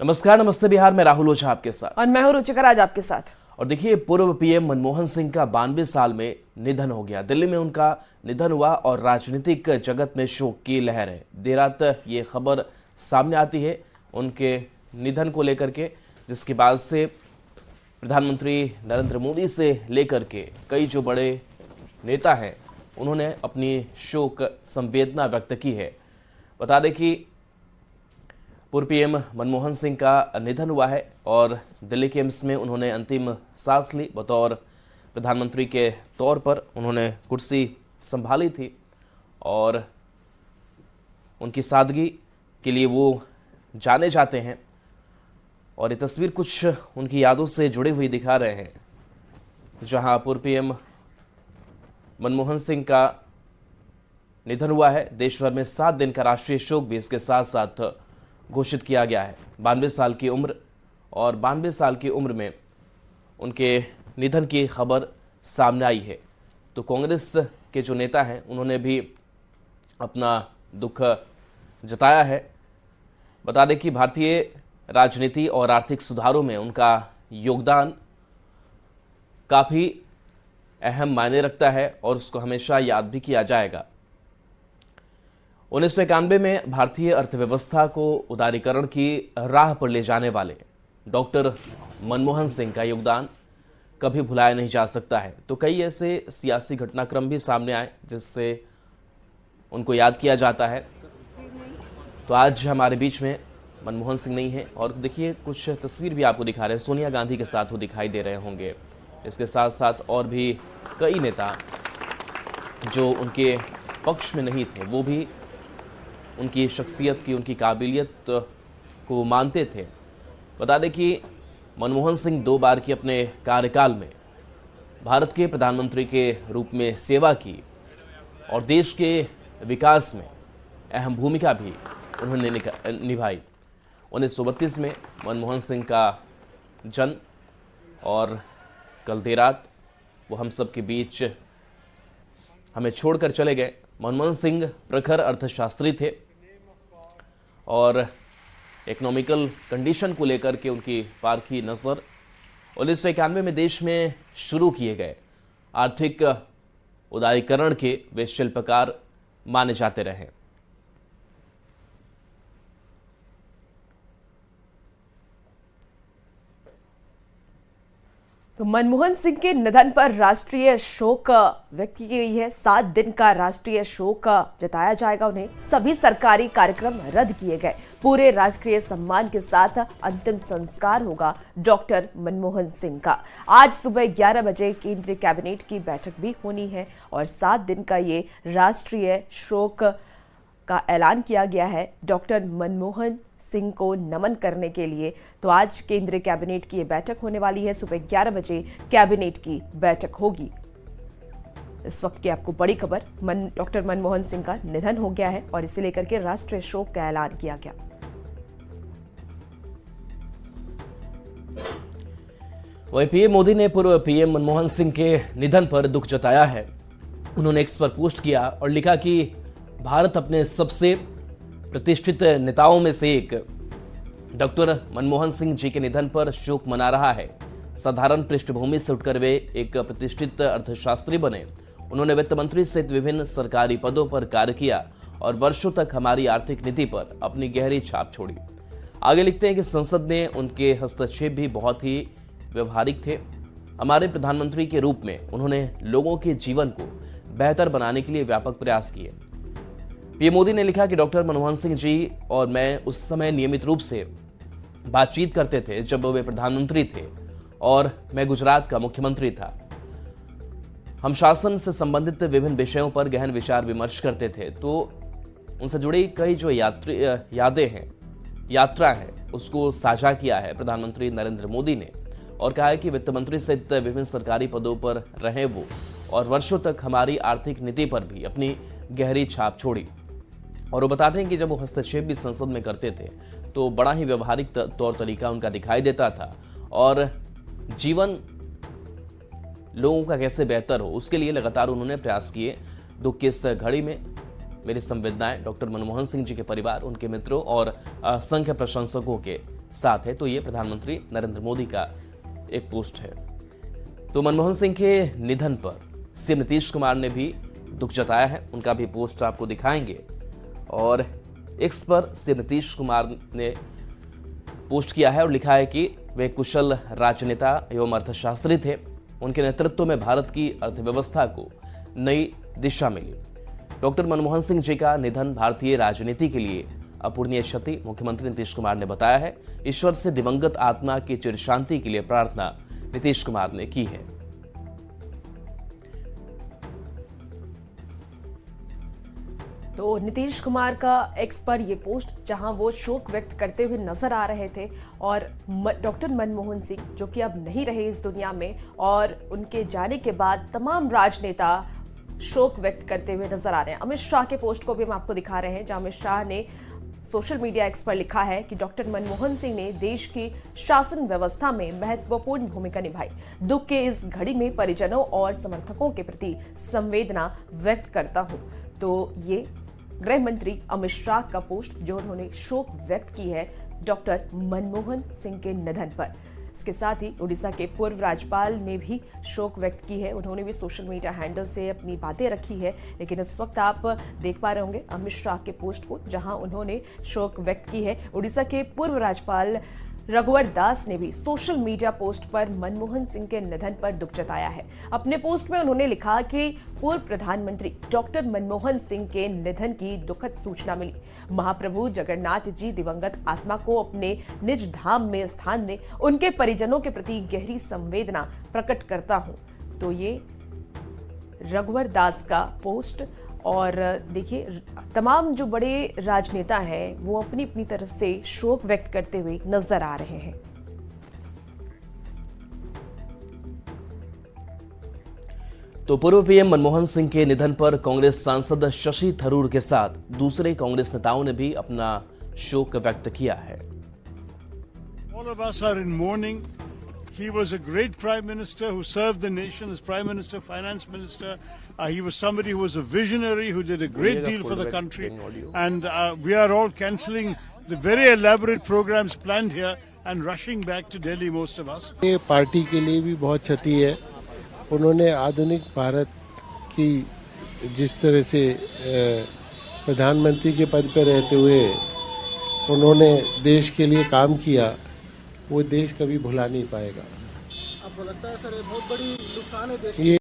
नमस्कार, नमस्ते बिहार में राहुल ओझा आपके साथ। और मैं हूं रुचिकर, आज आपके साथ। और देखिए, पूर्व पीएम मनमोहन सिंह का 92 साल में निधन हो गया। दिल्ली में उनका निधन हुआ और राजनीतिक जगत में शोक की लहर है। देर रात ये खबर सामने आती है उनके निधन को लेकर के, जिसके बाद से प्रधानमंत्री नरेंद्र मोदी से लेकर के कई जो बड़े नेता हैं उन्होंने अपनी शोक संवेदना व्यक्त की है। बता दें कि पूर्व पीएम मनमोहन सिंह का निधन हुआ है और दिल्ली के एम्स में उन्होंने अंतिम सांस ली। बतौर प्रधानमंत्री के तौर पर उन्होंने कुर्सी संभाली थी और उनकी सादगी के लिए वो जाने जाते हैं। और ये तस्वीर कुछ उनकी यादों से जुड़ी हुई दिखा रहे हैं, जहां पूर्व पीएम मनमोहन सिंह का निधन हुआ है। देश भर में 7 दिन का राष्ट्रीय शोक भी इसके साथ साथ घोषित किया गया है। 92 साल की उम्र, और 92 साल की उम्र में उनके निधन की खबर सामने आई है। तो कांग्रेस के जो नेता हैं उन्होंने भी अपना दुख जताया है। बता दें कि भारतीय राजनीति और आर्थिक सुधारों में उनका योगदान काफ़ी अहम मायने रखता है और उसको हमेशा याद भी किया जाएगा। 1991 में भारतीय अर्थव्यवस्था को उदारीकरण की राह पर ले जाने वाले डॉक्टर मनमोहन सिंह का योगदान कभी भुलाया नहीं जा सकता है। तो कई ऐसे सियासी घटनाक्रम भी सामने आए जिससे उनको याद किया जाता है। तो आज हमारे बीच में मनमोहन सिंह नहीं है, और देखिए कुछ तस्वीर भी आपको दिखा रहे हैं। सोनिया गांधी के साथ वो दिखाई दे रहे होंगे। इसके साथ साथ और भी कई नेता जो उनके पक्ष में नहीं थे, वो भी उनकी शख्सियत की, उनकी काबिलियत को मानते थे। बता दें कि मनमोहन सिंह 2 बार की अपने कार्यकाल में भारत के प्रधानमंत्री के रूप में सेवा की और देश के विकास में अहम भूमिका भी उन्होंने निभाई। 1932 में मनमोहन सिंह का जन्म, और कल देर रात वो हम सब के बीच हमें छोड़कर चले गए। मनमोहन सिंह प्रखर अर्थशास्त्री थे और इकोनॉमिकल कंडीशन को लेकर के उनकी पारखी नज़र 1991 में देश में शुरू किए गए आर्थिक उदारीकरण के वे शिल्पकार माने जाते रहे। तो मनमोहन सिंह के निधन पर राष्ट्रीय शोक व्यक्त की गई है। 7 दिन का राष्ट्रीय शोक जताया जाएगा उन्हें। सभी सरकारी कार्यक्रम रद्द किए गए। पूरे राजकीय सम्मान के साथ अंतिम संस्कार होगा डॉक्टर मनमोहन सिंह का। आज सुबह 11 बजे केंद्रीय कैबिनेट की बैठक भी होनी है और 7 दिन का ये राष्ट्रीय शोक का ऐलान किया गया है डॉक्टर मनमोहन सिंह को नमन करने के लिए। तो आज केंद्रीय कैबिनेट की ये बैठक होने वाली है। सुबह 11 बजे कैबिनेट की बैठक होगी। इस वक्त की आपको बड़ी खबर, डॉक्टर मनमोहन सिंह का निधन हो गया है और इसे लेकर के राष्ट्रीय शोक का ऐलान किया गया। वहीं पीएम मोदी ने पूर्व पीएम मनमोहन सिंह के निधन पर दुख जताया है। उन्होंने एक्स पर पोस्ट किया और लिखा कि भारत अपने सबसे प्रतिष्ठित नेताओं में से एक डॉक्टर मनमोहन सिंह जी के निधन पर शोक मना रहा है। साधारण पृष्ठभूमि से उठकर वे एक प्रतिष्ठित अर्थशास्त्री बने। उन्होंने वित्त मंत्री सहित विभिन्न सरकारी पदों पर कार्य किया और वर्षों तक हमारी आर्थिक नीति पर अपनी गहरी छाप छोड़ी। आगे लिखते हैं कि संसद में उनके हस्तक्षेप भी बहुत ही व्यवहारिक थे। हमारे प्रधानमंत्री के रूप में उन्होंने लोगों के जीवन को बेहतर बनाने के लिए व्यापक प्रयास किए। पीएम मोदी ने लिखा कि डॉक्टर मनमोहन सिंह जी और मैं उस समय नियमित रूप से बातचीत करते थे जब वे प्रधानमंत्री थे और मैं गुजरात का मुख्यमंत्री था। हम शासन से संबंधित विभिन्न विषयों पर गहन विचार विमर्श करते थे। तो उनसे जुड़ी कई जो यादें हैं, यात्रा है, उसको साझा किया है प्रधानमंत्री नरेंद्र मोदी ने और कहा है कि वित्त मंत्री सहित विभिन्न सरकारी पदों पर रहे वो और वर्षों तक हमारी आर्थिक नीति पर भी अपनी गहरी छाप छोड़ी। और वो बताते हैं कि जब वो हस्तक्षेप भी संसद में करते थे तो बड़ा ही व्यवहारिक तौर तरीका उनका दिखाई देता था और जीवन लोगों का कैसे बेहतर हो उसके लिए लगातार उन्होंने प्रयास किए। दुख की इस घड़ी में मेरी संवेदनाएं डॉक्टर मनमोहन सिंह जी के परिवार, उनके मित्रों और असंख्य प्रशंसकों के साथ है, तो ये प्रधानमंत्री नरेंद्र मोदी का एक पोस्ट है। तो मनमोहन सिंह के निधन पर सीएम नीतीश कुमार ने भी दुख जताया है, उनका भी पोस्ट आपको दिखाएंगे। और एक्स पर सीएम नीतीश कुमार ने पोस्ट किया है और लिखा है कि वे कुशल राजनेता एवं अर्थशास्त्री थे, उनके नेतृत्व में भारत की अर्थव्यवस्था को नई दिशा मिली। डॉक्टर मनमोहन सिंह जी का निधन भारतीय राजनीति के लिए अपूरणीय क्षति, मुख्यमंत्री नीतीश कुमार ने बताया है। ईश्वर से दिवंगत आत्मा की चिर शांति के लिए प्रार्थना नीतीश कुमार ने की है। तो नीतीश कुमार का एक्स पर ये पोस्ट, जहां वो शोक व्यक्त करते हुए नजर आ रहे थे और डॉक्टर मनमोहन सिंह जो कि अब नहीं रहे इस दुनिया में, और उनके जाने के बाद तमाम राजनेता शोक व्यक्त करते हुए नजर आ रहे हैं। अमित शाह के पोस्ट को भी हम आपको दिखा रहे हैं, जहां अमित शाह ने सोशल मीडिया एक्स पर लिखा है कि डॉक्टर मनमोहन सिंह ने देश की शासन व्यवस्था में महत्वपूर्ण भूमिका निभाई। दुख के इस घड़ी में परिजनों और समर्थकों के प्रति संवेदना व्यक्त करता हूं। तो ये गृह मंत्री अमित शाह का पोस्ट, जो उन्होंने शोक व्यक्त की है डॉक्टर मनमोहन सिंह के निधन पर। इसके साथ ही उड़ीसा के पूर्व राज्यपाल ने भी शोक व्यक्त की है, उन्होंने भी सोशल मीडिया हैंडल से अपनी बातें रखी है। लेकिन इस वक्त आप देख पा रहे होंगे अमित शाह के पोस्ट को, जहां उन्होंने शोक व्यक्त की है। उड़ीसा के पूर्व राज्यपाल रघुवर दास ने भी सोशल मीडिया पोस्ट पर मनमोहन सिंह के निधन पर दुख जताया है। अपने पोस्ट में उन्होंने लिखा कि पूर्व प्रधानमंत्री डॉक्टर मनमोहन सिंह के निधन की दुखद सूचना मिली। महाप्रभु जगन्नाथ जी दिवंगत आत्मा को अपने निज धाम में स्थान दें, उनके परिजनों के प्रति गहरी संवेदना प्रकट करता हूं। तो ये रघुवर दास का पोस्ट। और देखिए, तमाम जो बड़े राजनेता हैं वो अपनी अपनी तरफ से शोक व्यक्त करते हुए नजर आ रहे हैं। तो पूर्व पीएम मनमोहन सिंह के निधन पर कांग्रेस सांसद शशि थरूर के साथ दूसरे कांग्रेस नेताओं ने भी अपना शोक व्यक्त किया है। All of us are in mourning. He was a great prime minister who served the nation as prime minister, finance minister. He was somebody who was a visionary, who did a great deal for the country. And we are all cancelling the very elaborate programs planned here and rushing back to Delhi, most of us. ये party के लिए भी बहुत क्षति है। उन्होंने आधुनिक भारत की जिस तरह से प्रधानमंत्री के पद पर रहते हुए उन्होंने देश के लिए काम किया, वो देश कभी भुला नहीं पाएगा। आपको लगता है सर ये बहुत बड़ी नुकसान है देश ये